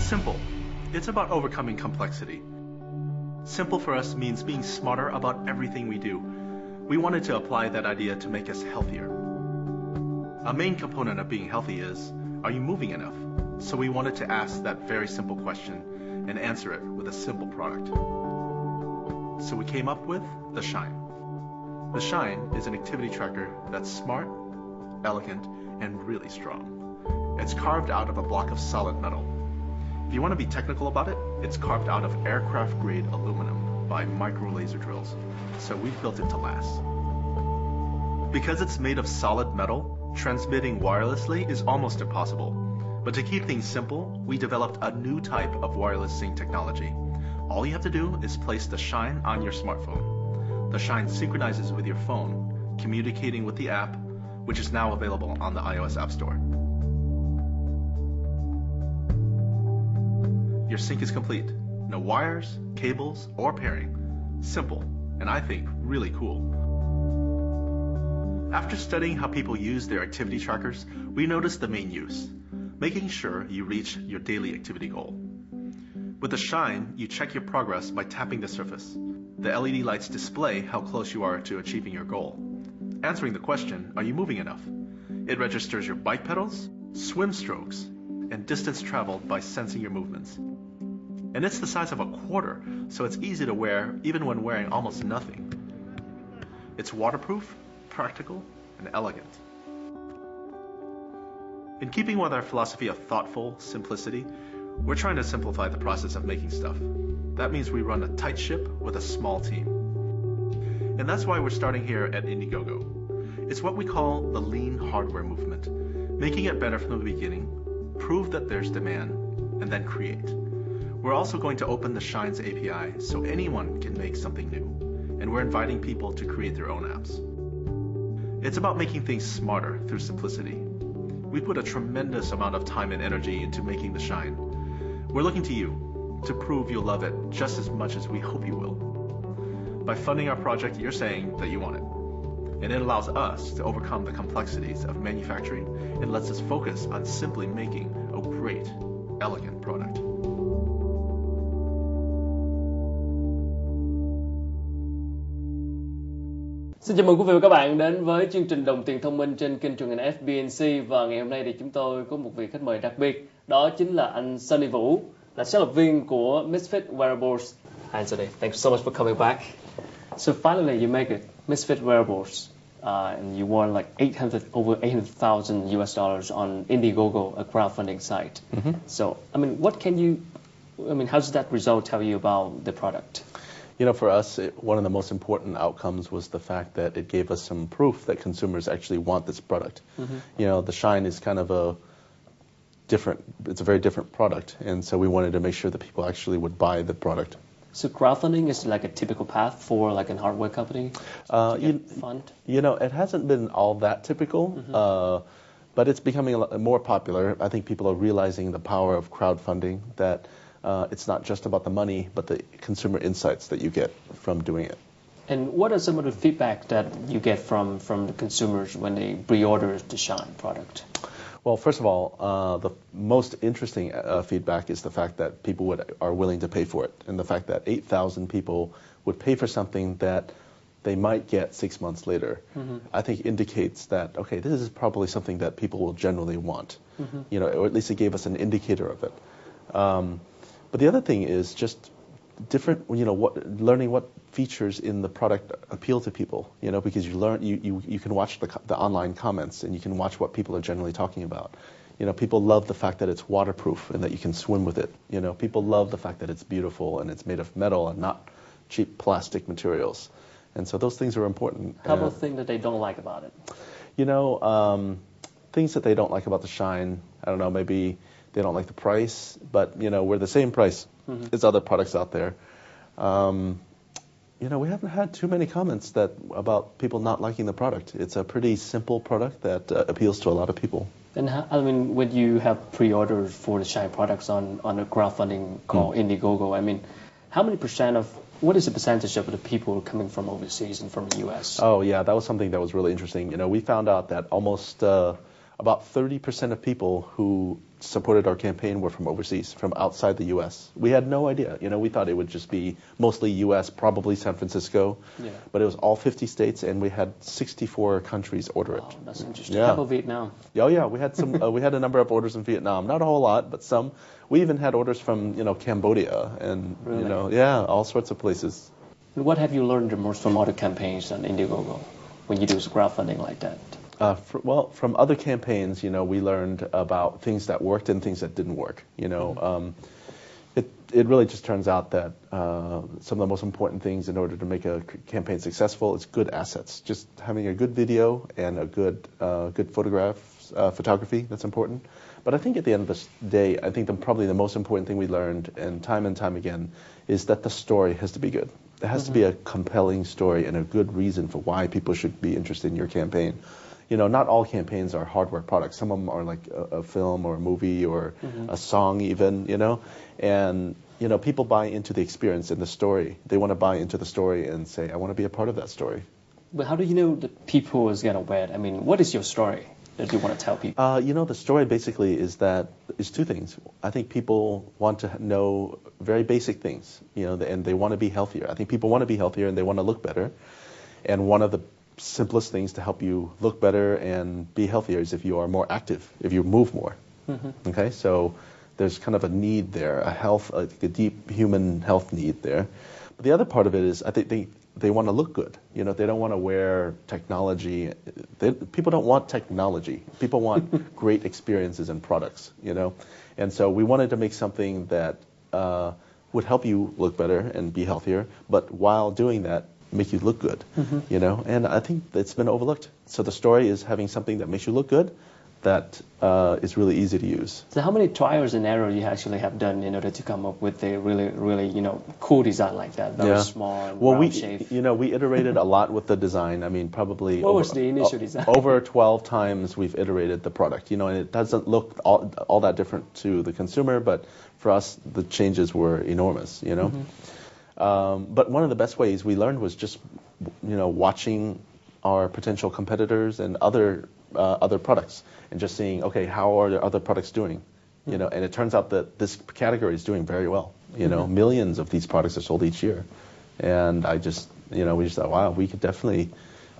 Simple. It's about overcoming complexity. Simple for us means being smarter about everything we do. We wanted to apply that idea to make us healthier. A main component of being healthy is, are you moving enough? So we wanted to ask that very simple question and answer it with a simple product. So we came up with the Shine. The Shine is an activity tracker that's smart, elegant, and really strong. It's carved out of a block of solid metal. If you want to be technical about it, it's carved out of aircraft-grade aluminum by micro laser drills, so we've built it to last. Because it's made of solid metal, transmitting wirelessly is almost impossible. But to keep things simple, we developed a new type of wireless sync technology. All you have to do is place the Shine on your smartphone. The Shine synchronizes with your phone, communicating with the app, which is now available on the iOS App Store. Your sync is complete. No wires, cables, or pairing. Simple, and I think really cool. After studying how people use their activity trackers, we noticed the main use, making sure you reach your daily activity goal. With the Shine, you check your progress by tapping the surface. The LED lights display how close you are to achieving your goal. Answering the question, are you moving enough? It registers your bike pedals, swim strokes, and distance traveled by sensing your movements. And it's the size of a quarter, so it's easy to wear even when wearing almost nothing. It's waterproof, practical, and elegant. In keeping with our philosophy of thoughtful simplicity, we're trying to simplify the process of making stuff. That means we run a tight ship with a small team. And that's why we're starting here at Indiegogo. It's what we call the lean hardware movement, making it better from the beginning, prove that there's demand, and then create. We're also going to open the Shine's API so anyone can make something new, and we're inviting people to create their own apps. It's about making things smarter through simplicity. We put a tremendous amount of time and energy into making the Shine. We're looking to you to prove you'll love it just as much as we hope you will. By funding our project, you're saying that you want it. And it allows us to overcome the complexities of manufacturing and lets us focus on simply making a great, elegant product. Xin chào mừng quý vị và các bạn đến với chương trình Đồng tiền thông minh trên kênh truyền hình FBNC. Và ngày hôm nay thì chúng tôi có một vị khách mời đặc biệt, đó chính là anh Sonny Vũ, là sáng lập viên của Misfit Wearables. Hi Sonny, thanks so much for coming back. So finally you make it, Misfit Wearables, and you won like over $800,000 US on Indiegogo, a crowdfunding site. Mm-hmm. So how does that result tell you about the product? You know, for us, one of the most important outcomes was the fact that it gave us some proof that consumers actually want this product. Mm-hmm. You know, the Shine is kind of it's a very different product, and so we wanted to make sure that people actually would buy the product. So crowdfunding is like a typical path for like a hardware company to get fund? You know, it hasn't been all that typical, mm-hmm. But it's becoming a lot more popular. I think people are realizing the power of crowdfunding, that it's not just about the money, but the consumer insights that you get from doing it. And what are some of the feedback that you get from the consumers when they pre-order the Shine product? Well, first of all, the most interesting feedback is the fact that people are willing to pay for it, and the fact that 8,000 people would pay for something that they might get 6 months later. Mm-hmm. I think indicates that, okay, this is probably something that people will generally want, mm-hmm. you know, or at least it gave us an indicator of it. But the other thing is just learning what features in the product appeal to people, you know, because you can watch the online comments and you can watch what people are generally talking about. You know, people love the fact that it's waterproof and that you can swim with it. You know, people love the fact that it's beautiful and it's made of metal and not cheap plastic materials. And so those things are important. How about things that they don't like about it? You know, things that they don't like about the Shine, I don't know, maybe they don't like the price, but, you know, we're the same price mm-hmm. as other products out there. You know, we haven't had too many comments about people not liking the product. It's a pretty simple product that appeals to a lot of people. And when you have pre-orders for the Shine products on a crowdfunding called Indiegogo, what is the percentage of the people coming from overseas and from the U.S.? Oh, yeah, that was something that was really interesting. You know, we found out that almost about 30% of people who supported our campaign were from overseas, from outside the U.S. We had no idea. We thought it would just be mostly U.S., probably San Francisco, but it was all 50 states, and we had 64 countries order it. Oh, that's interesting. Yeah. How about Vietnam? Oh yeah, we had some. We had a number of orders in Vietnam. Not a whole lot, but some. We even had orders from Cambodia and Really? all sorts of places. What have you learned the most from other campaigns on Indiegogo when you do crowdfunding like that? From other campaigns, we learned about things that worked and things that didn't work. It really just turns out that some of the most important things in order to make a campaign successful is good assets. Just having a good video and a good photography, that's important. But I think at the end of the day, I think probably the most important thing we learned, and time again, is that the story has to be good. There has to be a compelling story and a good reason for why people should be interested in your campaign. Not all campaigns are hardware products. Some of them are like a film or a movie or a song even, And, people buy into the experience and the story. They want to buy into the story and say, I want to be a part of that story. But how do you know that people is going to wear it? I mean, what is your story that you want to tell people? The story basically is two things. I think people want to know very basic things, and they want to be healthier. I think people want to be healthier and they want to look better. And one of the simplest things to help you look better and be healthier is if you are more active, if you move more. Okay, so there's kind of a need there, a deep human health need there. But the other part of it is I think they want to look good. They don't want to wear technology. People don't want technology. People want great experiences and products. And so we wanted to make something that would help you look better and be healthier, but while doing that, make you look good, and I think it's been overlooked. So the story is having something that makes you look good, that is really easy to use. So how many trials and errors you actually have done in order to come up with a really, really, cool design like that, very small and round shape? We iterated a lot with the design. I mean, probably what was the initial design? Over 12 times we've iterated the product, and it doesn't look all that different to the consumer, but for us, the changes were enormous, But one of the best ways we learned was just, watching our potential competitors and other products, and just seeing, okay, how are the other products doing? And it turns out that this category is doing very well. Millions of these products are sold each year, and we just thought, wow, we could definitely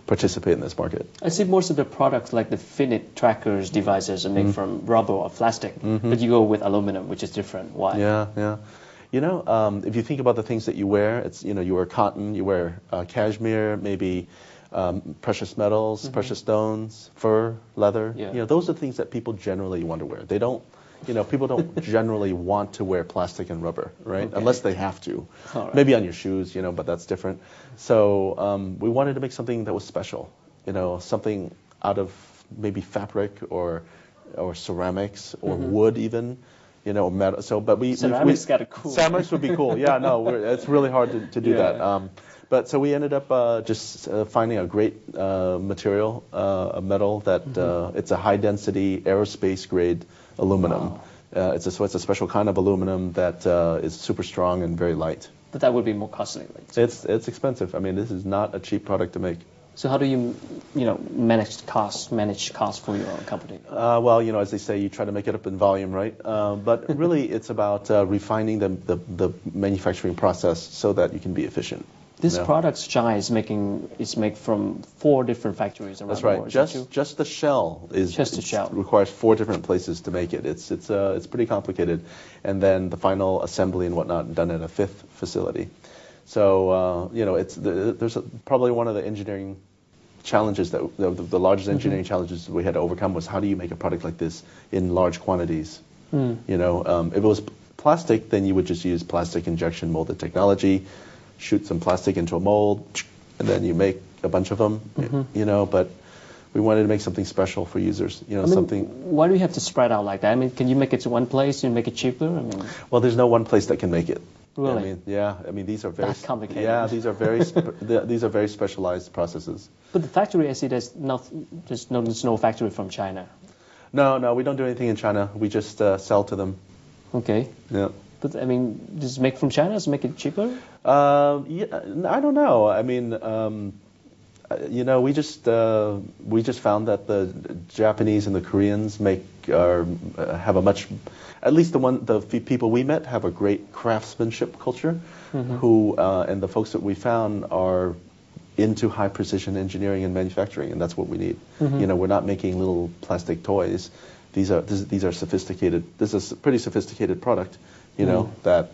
participate in this market. I see most of the products, like the Finite trackers devices, are made from rubber or plastic, but you go with aluminum, which is different. Why? Yeah. If you think about the things that you wear, it's, you wear cotton, you wear cashmere, maybe precious metals, precious stones, fur, leather. Those are things that people generally want to wear. They don't, people don't generally want to wear plastic and rubber, right? Okay. Unless they have to. Right. Maybe on your shoes, but that's different. So we wanted to make something that was special, something out of maybe fabric or ceramics or wood even. Metal. So, but ceramics got cool. Ceramics would be cool. Yeah, no, it's really hard to do that. But so we ended up just finding a great material, a metal that it's a high density aerospace grade aluminum. Wow. It's a special kind of aluminum that is super strong and very light. But that would be more costly. It's expensive. I mean, this is not a cheap product to make. So how do you, manage costs for your company? Well, as they say, you try to make it up in volume, right? But really, it's about refining the manufacturing process so that you can be efficient. This product, Chai, is made from 4 different factories around the world. That's right. Just the shell requires 4 different places to make it. It's pretty complicated, and then the final assembly and whatnot done at a 5th facility. So there's probably one of the engineering challenges that the largest engineering challenges we had to overcome was how do you make a product like this in large quantities? If it was plastic, then you would just use plastic injection molded technology, shoot some plastic into a mold, and then you make a bunch of them. But we wanted to make something special for users. Why do you have to spread out like that? I mean, can you make it to one place and make it cheaper? Well, there's no one place that can make it. Really? These are very complicated. Yeah, these are very specialized processes. But the factory, I see, there's no factory from China. No, we don't do anything in China. We just sell to them. Okay. Yeah. But does it make from China? Does it make it cheaper? I don't know. You know, we just found that the Japanese and the Koreans have a much, at least the people we met have a great craftsmanship culture, who and the folks that we found are into high precision engineering and manufacturing, and that's what we need. You know, we're not making little plastic toys. These are sophisticated. This is a pretty sophisticated product, you know, that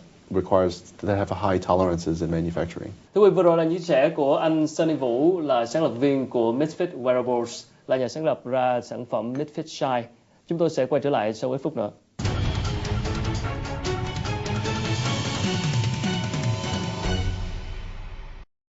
have a high tolerances in manufacturing. Thưa quý vị, vừa rồi là chia sẻ của anh Sonny Vũ, là sáng lập viên của Misfit Wearables, là nhà sáng lập ra sản phẩm Misfit Shine. Chúng tôi sẽ quay trở lại sau ít phút nữa.